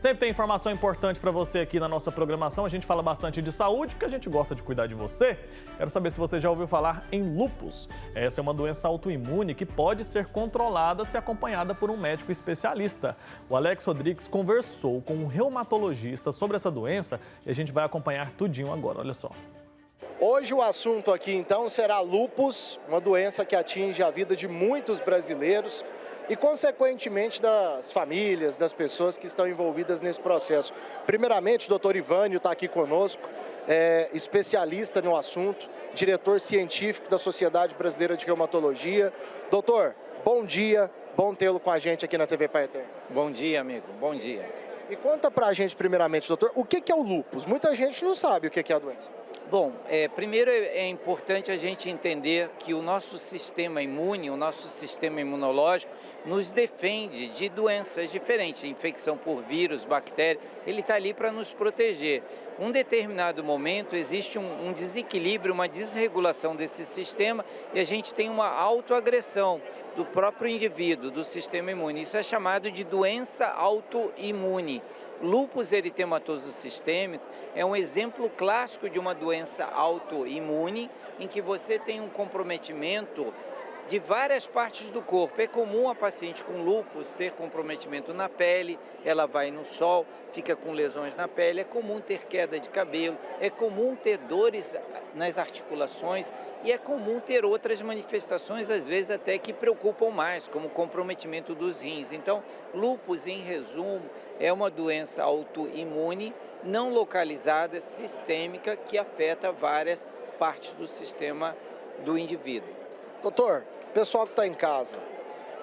Sempre tem informação importante para você aqui na nossa programação. A gente fala bastante de saúde, porque a gente gosta de cuidar de você. Quero saber se você já ouviu falar em lúpus. Essa é uma doença autoimune que pode ser controlada se acompanhada por um médico especialista. O Alex Rodrigues conversou com um reumatologista sobre essa doença e a gente vai acompanhar tudinho agora, olha só. Hoje o assunto aqui então será lúpus, uma doença que atinge a vida de muitos brasileiros e consequentemente das famílias, das pessoas que estão envolvidas nesse processo. Primeiramente, o doutor Ivânio está aqui conosco, especialista no assunto, diretor científico da Sociedade Brasileira de Reumatologia. Doutor, bom dia, bom tê-lo com a gente aqui na TV Pai Eterno. Bom dia, amigo, bom dia. E conta pra gente primeiramente, doutor, o que é o lúpus? Muita gente não sabe o que é a doença. Bom, primeiro é importante a gente entender que o nosso sistema imune, o nosso sistema imunológico, nos defende de doenças diferentes, infecção por vírus, bactéria, ele está ali para nos proteger. Um determinado momento existe um desequilíbrio, uma desregulação desse sistema e a gente tem uma autoagressão do próprio indivíduo, do sistema imune. Isso é chamado de doença autoimune. Lúpus eritematoso sistêmico é um exemplo clássico de uma doença autoimune em que você tem um comprometimento de várias partes do corpo. É comum a paciente com lúpus ter comprometimento na pele, ela vai no sol, fica com lesões na pele, é comum ter queda de cabelo, é comum ter dores nas articulações e é comum ter outras manifestações, às vezes até que preocupam mais, como comprometimento dos rins. Então, lúpus, em resumo, é uma doença autoimune, não localizada, sistêmica, que afeta várias partes do sistema do indivíduo. Doutor, pessoal que está em casa,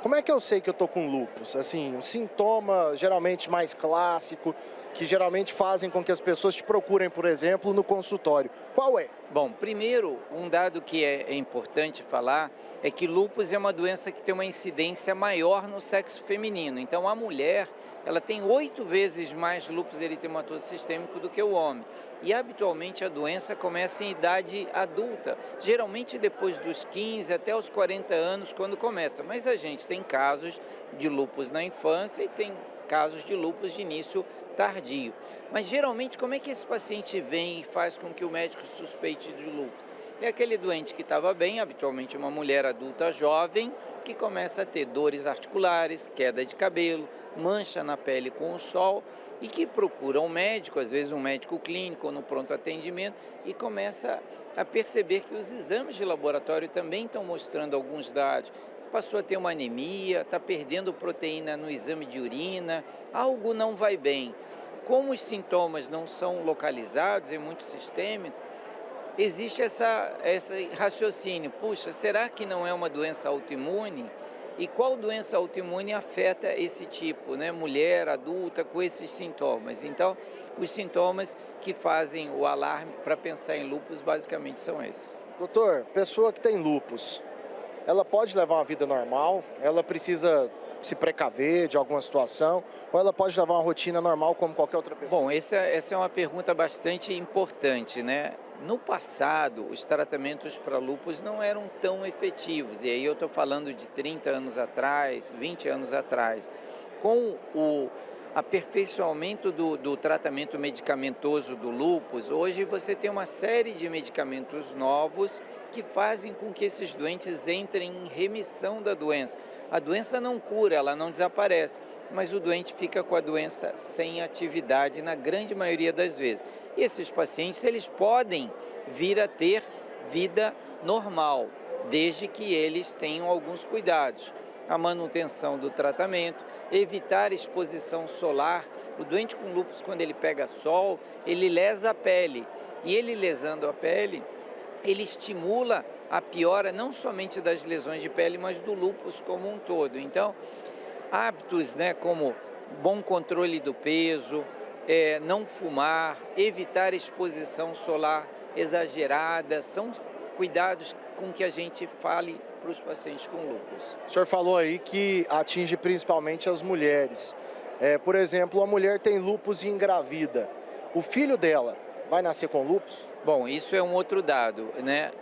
como é que eu sei que eu estou com lúpus? Assim, um sintoma geralmente mais clássico, que geralmente fazem com que as pessoas te procurem, por exemplo, no consultório. Qual é? Bom, primeiro, um dado que é importante falar é que lúpus é uma doença que tem uma incidência maior no sexo feminino. Então, a mulher, ela tem 8 vezes mais lúpus eritematoso sistêmico do que o homem. E, habitualmente, a doença começa em idade adulta, geralmente depois dos 15 até os 40 anos, quando começa. Mas a gente tem casos de lúpus na infância e tem casos de lúpus de início tardio. Mas geralmente como é que esse paciente vem e faz com que o médico suspeite de lúpus? É aquele doente que estava bem, habitualmente uma mulher adulta jovem, que começa a ter dores articulares, queda de cabelo, mancha na pele com o sol e que procura um médico, às vezes um médico clínico ou no pronto atendimento e começa a perceber que os exames de laboratório também estão mostrando alguns dados. Passou a ter uma anemia, está perdendo proteína no exame de urina, algo não vai bem. Como os sintomas não são localizados, é muito sistêmico, existe esse raciocínio, puxa, será que não é uma doença autoimune? E qual doença autoimune afeta esse tipo, né? Mulher, adulta, com esses sintomas? Então, os sintomas que fazem o alarme para pensar em lúpus basicamente são esses. Doutor, pessoa que tem lúpus, ela pode levar uma vida normal? Ela precisa se precaver de alguma situação? Ou ela pode levar uma rotina normal como qualquer outra pessoa? Bom, essa é uma pergunta bastante importante, né? No passado, os tratamentos para lúpus não eram tão efetivos. E aí eu estou falando de 30 anos atrás, 20 anos atrás. Com o aperfeiçoamento do tratamento medicamentoso do lúpus, hoje você tem uma série de medicamentos novos que fazem com que esses doentes entrem em remissão da doença. A doença não cura, ela não desaparece, mas o doente fica com a doença sem atividade na grande maioria das vezes. E esses pacientes, eles podem vir a ter vida normal, desde que eles tenham alguns cuidados. A manutenção do tratamento, evitar exposição solar. O doente com lúpus, quando ele pega sol, ele lesa a pele. E ele lesando a pele, ele estimula a piora não somente das lesões de pele, mas do lúpus como um todo. Então, hábitos, né, como bom controle do peso, não fumar, evitar exposição solar exagerada, são cuidados com que a gente fale para os pacientes com lúpus. O senhor falou aí que atinge principalmente as mulheres. Por exemplo, a mulher tem lúpus e engravida. O filho dela vai nascer com lúpus? Bom, isso é um outro dado, né?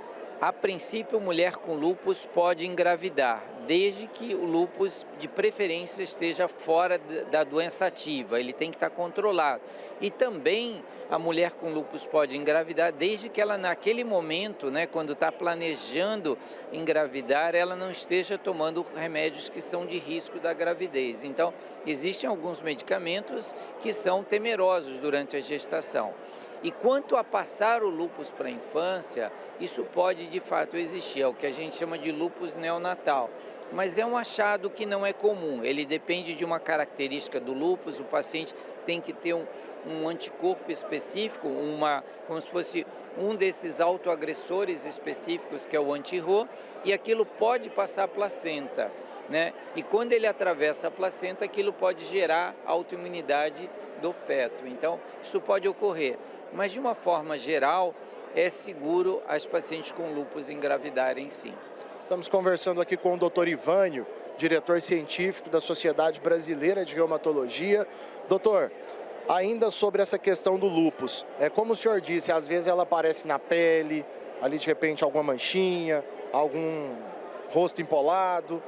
A princípio, mulher com lúpus pode engravidar, desde que o lúpus, de preferência, esteja fora da doença ativa, ele tem que estar controlado. E também a mulher com lúpus pode engravidar, desde que ela naquele momento, né, quando está planejando engravidar, ela não esteja tomando remédios que são de risco da gravidez. Então, existem alguns medicamentos que são temerosos durante a gestação. E quanto a passar o lúpus para a infância, isso pode de fato existir, é o que a gente chama de lúpus neonatal. Mas é um achado que não é comum, ele depende de uma característica do lúpus, o paciente tem que ter um anticorpo específico, como se fosse um desses autoagressores específicos, que é o anti-Ro, e aquilo pode passar a placenta, né? E quando ele atravessa a placenta, aquilo pode gerar autoimunidade do feto. Então, isso pode ocorrer. Mas, de uma forma geral, é seguro as pacientes com lúpus engravidarem, sim. Estamos conversando aqui com o Dr. Ivânio, diretor científico da Sociedade Brasileira de Reumatologia. Doutor, ainda sobre essa questão do lúpus, como o senhor disse, às vezes ela aparece na pele, ali de repente alguma manchinha, algum rosto empolado,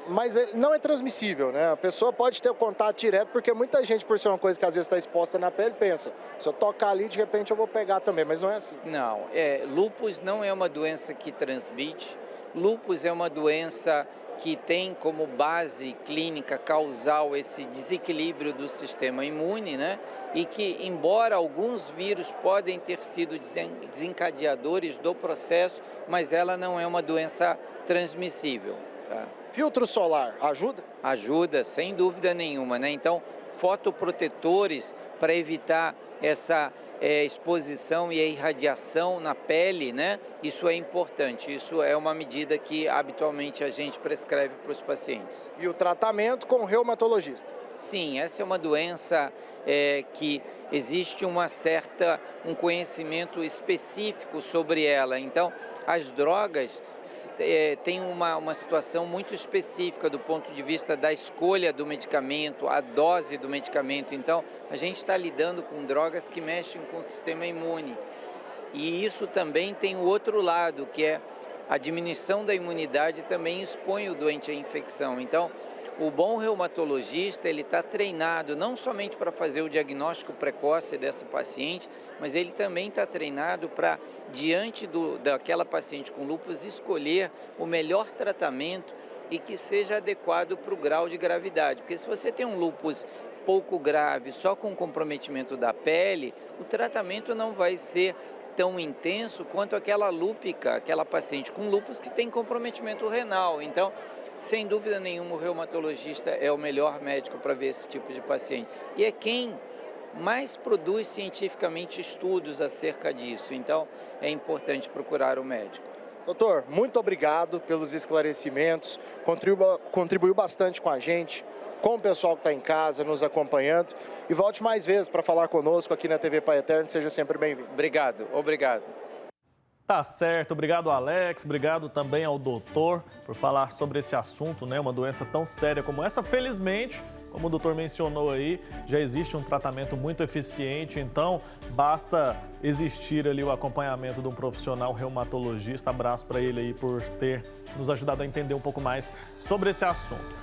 mas não é transmissível, né? A pessoa pode ter o contato direto, porque muita gente, por ser uma coisa que às vezes está exposta na pele, pensa, se eu tocar ali, de repente eu vou pegar também, mas não é assim. Não, lúpus não é uma doença que transmite, lúpus é uma doença que tem como base clínica causal esse desequilíbrio do sistema imune, né? E que, embora alguns vírus podem ter sido desencadeadores do processo, mas ela não é uma doença transmissível. Tá? Filtro solar ajuda? Ajuda, sem dúvida nenhuma, né? Então, fotoprotetores para evitar essa exposição e a irradiação na pele, né? Isso é importante, isso é uma medida que habitualmente a gente prescreve para os pacientes. E o tratamento com o reumatologista? Sim, essa é uma doença que existe um conhecimento específico sobre ela. Então, as drogas têm uma situação muito específica do ponto de vista da escolha do medicamento, a dose do medicamento. Então, a gente está lidando com drogas que mexem com o sistema imune. E isso também tem o outro lado, que é a diminuição da imunidade também expõe o doente à infecção. Então, o bom reumatologista, ele está treinado não somente para fazer o diagnóstico precoce dessa paciente, mas ele também está treinado para, diante daquela paciente com lúpus, escolher o melhor tratamento e que seja adequado para o grau de gravidade. Porque se você tem um lúpus pouco grave, só com comprometimento da pele, o tratamento não vai ser tão intenso quanto aquela lúpica, aquela paciente com lúpus que tem comprometimento renal. Então, sem dúvida nenhuma, o reumatologista é o melhor médico para ver esse tipo de paciente. E é quem mais produz cientificamente estudos acerca disso. Então, é importante procurar o médico. Doutor, muito obrigado pelos esclarecimentos, contribuiu bastante com a gente, com o pessoal que está em casa, nos acompanhando. E volte mais vezes para falar conosco aqui na TV Pai Eterno, seja sempre bem-vindo. Obrigado. Tá certo, obrigado Alex, obrigado também ao doutor por falar sobre esse assunto, né? Uma doença tão séria como essa. Felizmente, como o doutor mencionou aí, já existe um tratamento muito eficiente, então basta existir ali o acompanhamento de um profissional reumatologista. Abraço para ele aí por ter nos ajudado a entender um pouco mais sobre esse assunto.